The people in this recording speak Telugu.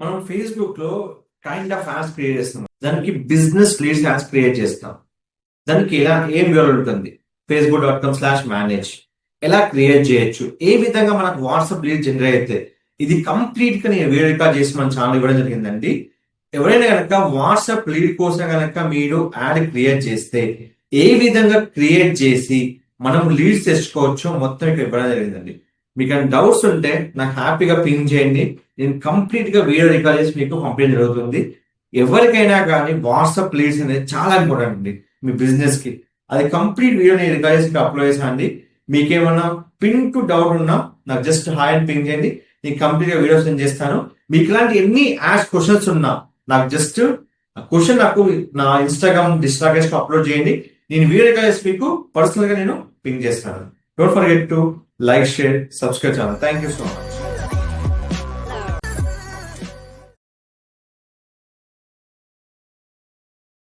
మనం ఫేస్బుక్ లో కైండ్ ఆఫ్ యాడ్స్ క్రియేట్ చేస్తాం. దానికి బిజినెస్ లీడ్స్ యాడ్స్ క్రియేట్ చేస్తాం. దానికి ఏం వివరణ ఉంటుంది, facebook.com/manage ఎలా క్రియేట్ చేయొచ్చు, ఏ విధంగా మనకు వాట్సాప్ లీడ్ జనరేట్ అయితే, ఇది కంప్లీట్ గా నేను వీడియో రికార్డ్ చేసి మన ఛానల్ ఇవ్వడం జరిగిందండి. ఎవరైనా కనుక వాట్సాప్ లీడ్ కోసం కనుక మీరు యాడ్ క్రియేట్ చేస్తే ఏ విధంగా క్రియేట్ చేసి మనం లీడ్స్ తెచ్చుకోవచ్చో మొత్తం ఇక్కడ ఇవ్వడం జరిగిందండి. మీకు ఏమైనా డౌట్స్ ఉంటే నాకు హ్యాపీగా పింగ్ చేయండి. నేను కంప్లీట్ గా వీడియో రికార్డ్ చేసి మీకు పంపించడం జరుగుతుంది. ఎవరికైనా కానీ వాట్సాప్ లీడ్స్ అనేది చాలా ఇంపార్టెంట్ అండి మీ బిజినెస్ కి. అది కంప్లీట్ వీడియో నేను రికార్డ్ చేసి అప్లోడ్ చేసాను అండి. మీకేమన్నా పిన్ టు డౌట్ ఉన్నా నాకు జస్ట్ హాయ్ అని పింగ్ చేయండి. నేను కంప్లీట్ గా వీడియో సెండ్ చేస్తాను. మీకు ఇలాంటి ఎన్ని యాడ్స్ క్వశ్చన్స్ ఉన్నా నాకు జస్ట్ క్వశ్చన్ నాకు నా ఇన్స్టాగ్రామ్ డిస్ట్రాక్ట్ అప్లోడ్ చేయండి. నేను వీడియో రికార్డ్ చేసి మీకు పర్సనల్ గా నేను పింగ్ చేస్తాను. Don't forget to like, share, subscribe channel. Thank you so much.